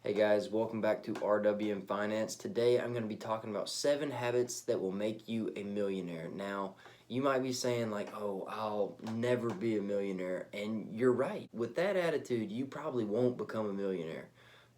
Hey guys, welcome back to RWM Finance. Today I'm going to be talking about 7 habits that will make you a millionaire. Now, you might be saying like, oh, I'll never be a millionaire. And you're right. With that attitude, you probably won't become a millionaire.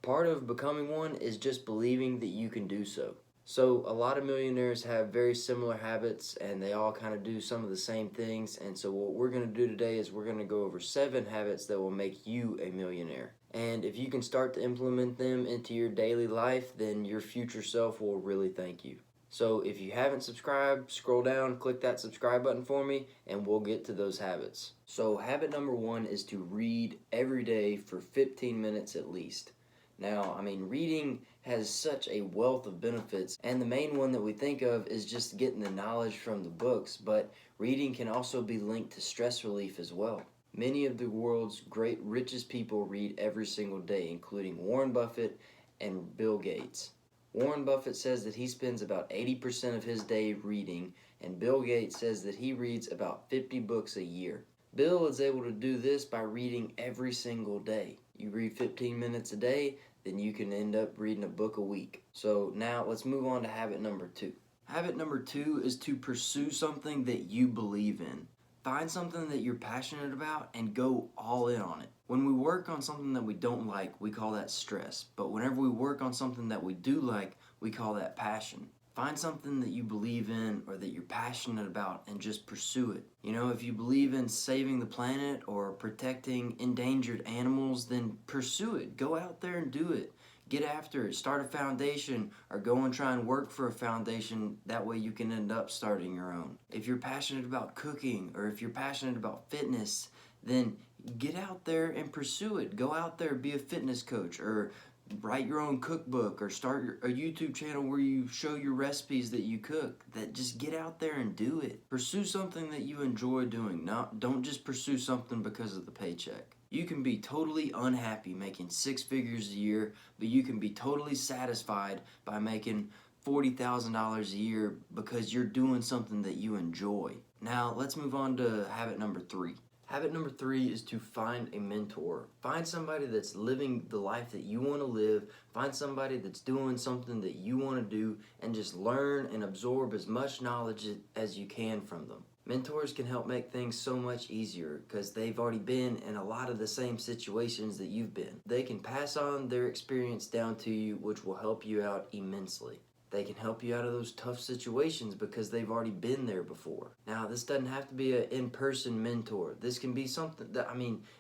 Part of becoming one is just believing that you can do so. So a lot of millionaires have very similar habits and they all kind of do some of the same things. And so what we're going to do today is we're going to go over 7 habits that will make you a millionaire. And if you can start to implement them into your daily life, then your future self will really thank you. So if you haven't subscribed, scroll down, click that subscribe button for me, and we'll get to those habits. So habit number 1 is to read every day for 15 minutes at least. Now, reading has such a wealth of benefits, and the main one that we think of is just getting the knowledge from the books, but reading can also be linked to stress relief as well. Many of the world's richest people read every single day, including Warren Buffett and Bill Gates. Warren Buffett says that he spends about 80% of his day reading, and Bill Gates says that he reads about 50 books a year. Bill is able to do this by reading every single day. You read 15 minutes a day, then you can end up reading a book a week. So now let's move on to habit number 2. Habit number 2 is to pursue something that you believe in. Find something that you're passionate about and go all in on it. When we work on something that we don't like, we call that stress. But whenever we work on something that we do like, we call that passion. Find something that you believe in or that you're passionate about and just pursue it. You know, if you believe in saving the planet or protecting endangered animals, then pursue it. Go out there and do it. Get after it. Start a foundation or go and try and work for a foundation. That way you can end up starting your own. If you're passionate about cooking or if you're passionate about fitness, then get out there and pursue it. Go out there, be a fitness coach or write your own cookbook or start a YouTube channel where you show your recipes that you cook. That just get out there and do it. Pursue something that you enjoy doing. Don't just pursue something because of the paycheck. You can be totally unhappy making 6 figures a year, but you can be totally satisfied by making $40,000 a year because you're doing something that you enjoy. Now let's move on to habit number 3. Habit number 3 is to find a mentor. Find somebody that's living the life that you want to live. Find somebody that's doing something that you want to do and just learn and absorb as much knowledge as you can from them. Mentors can help make things so much easier because they've already been in a lot of the same situations that you've been. They can pass on their experience down to you, which will help you out immensely. They can help you out of those tough situations because they've already been there before. Now, this doesn't have to be an in-person mentor. This can be something that,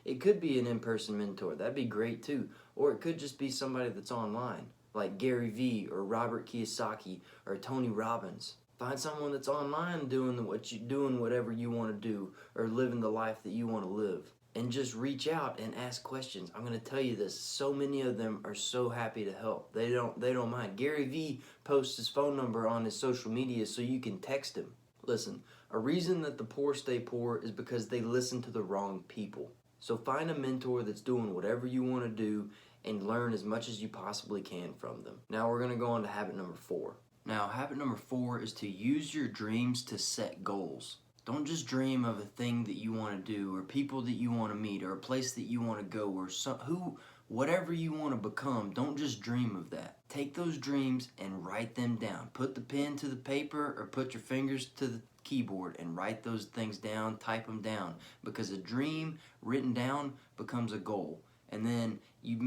it could be an in-person mentor. That'd be great too. Or it could just be somebody that's online, like Gary Vee or Robert Kiyosaki or Tony Robbins. Find someone that's online doing whatever you want to do or living the life that you want to live. And just reach out and ask questions. I'm going to tell you this, so many of them are so happy to help. They don't mind. Gary Vee posts his phone number on his social media so you can text him. Listen, a reason that the poor stay poor is because they listen to the wrong people. So find a mentor that's doing whatever you want to do and learn as much as you possibly can from them. Now we're going to go on to habit number 4. Now, habit number 4 is to use your dreams to set goals. Don't just dream of a thing that you want to do or people that you want to meet or a place that you want to go or whatever you want to become. Don't just dream of that. Take those dreams and write them down. Put the pen to the paper or put your fingers to the keyboard and write those things down, type them down, because a dream written down becomes a goal. And then you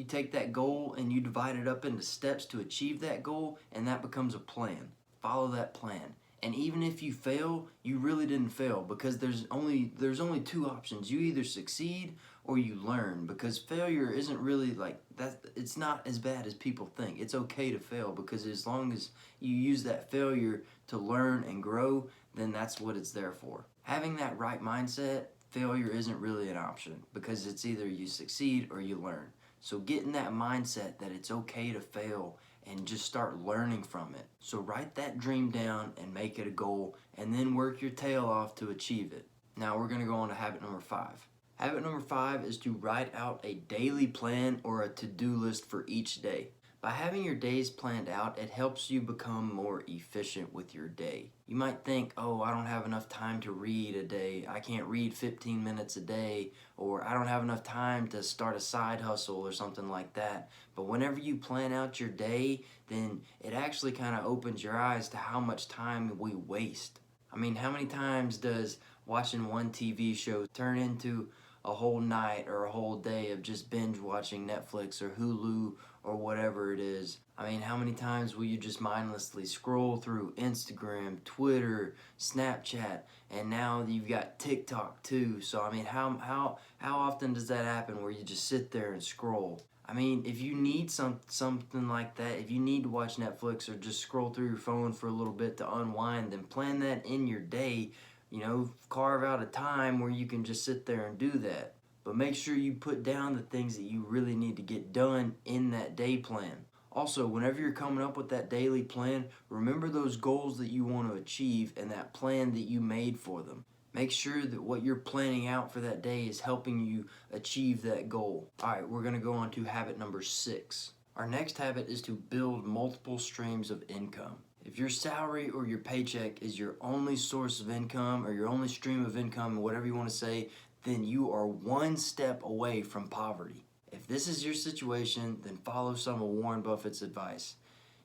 take that goal and you divide it up into steps to achieve that goal, and that becomes a plan. Follow that plan. And even if you fail, you really didn't fail because there's only 2 options. You either succeed or you learn, because failure isn't really like that. It's not as bad as people think. It's okay to fail because as long as you use that failure to learn and grow, then that's what it's there for. Having that right mindset, failure isn't really an option because it's either you succeed or you learn. So get in that mindset that it's okay to fail and just start learning from it. So write that dream down and make it a goal and then work your tail off to achieve it. Now we're going to go on to habit number 5. Habit number 5 is to write out a daily plan or a to-do list for each day. By having your days planned out, it helps you become more efficient with your day. You might think, oh, I don't have enough time to read a day. I can't read 15 minutes a day, or I don't have enough time to start a side hustle or something like that. But whenever you plan out your day, then it actually kind of opens your eyes to how much time we waste. I mean, how many times does watching one TV show turn into a whole night or a whole day of just binge watching Netflix or Hulu or whatever it is? I mean, how many times will you just mindlessly scroll through Instagram, Twitter, Snapchat, and now you've got TikTok too. So I mean, how often does that happen where you just sit there and scroll? I mean, if you need something like that, if you need to watch Netflix or just scroll through your phone for a little bit to unwind, then plan that in your day. You know, carve out a time where you can just sit there and do that. But make sure you put down the things that you really need to get done in that day plan. Also, whenever you're coming up with that daily plan, remember those goals that you want to achieve and that plan that you made for them. Make sure that what you're planning out for that day is helping you achieve that goal. All right, we're going to go on to habit number 6. Our next habit is to build multiple streams of income. If your salary or your paycheck is your only source of income or your only stream of income, whatever you want to say, then you are one step away from poverty. If this is your situation, then follow some of Warren Buffett's advice.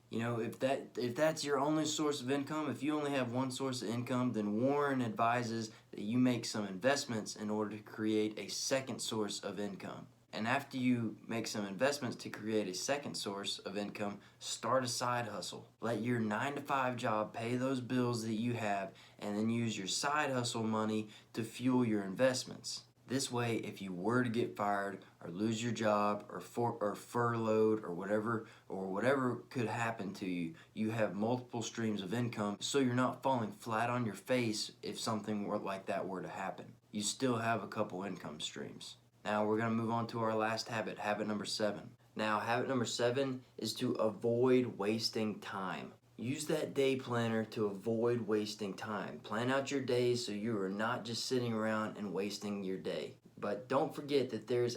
You know, if that's your only source of income, if you only have one source of income, then Warren advises that you make some investments in order to create a second source of income. And after you make some investments to create a second source of income, start a side hustle. Let your 9-to-5 job pay those bills that you have, and then use your side hustle money to fuel your investments. This way, if you were to get fired or lose your job or furloughed or whatever could happen to you, you have multiple streams of income, so you're not falling flat on your face if something like that were to happen. You still have a couple income streams. Now we're going to move on to our last habit, habit number 7. Now, habit number 7 is to avoid wasting time. Use that day planner to avoid wasting time. Plan out your days so you are not just sitting around and wasting your day. But don't forget that there's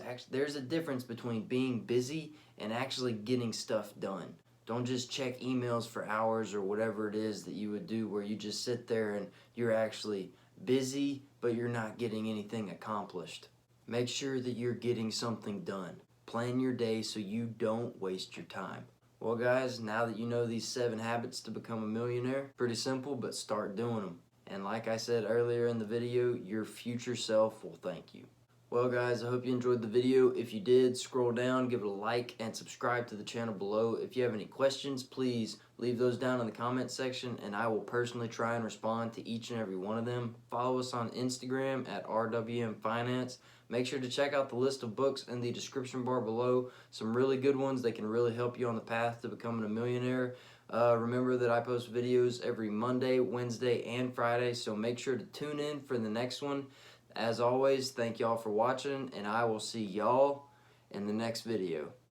a difference between being busy and actually getting stuff done. Don't just check emails for hours or whatever it is that you would do where you just sit there and you're actually busy, but you're not getting anything accomplished. Make sure that you're getting something done. Plan your day so you don't waste your time. Well guys, now that you know these 7 habits to become a millionaire, pretty simple, but start doing them. And like I said earlier in the video, your future self will thank you. Well guys, I hope you enjoyed the video. If you did, scroll down, give it a like, and subscribe to the channel below. If you have any questions, please leave those down in the comment section, and I will personally try and respond to each and every one of them. Follow us on Instagram at RWM Finance. Make sure to check out the list of books in the description bar below. Some really good ones that can really help you on the path to becoming a millionaire. Remember that I post videos every Monday, Wednesday, and Friday, so make sure to tune in for the next one. As always, thank y'all for watching, and I will see y'all in the next video.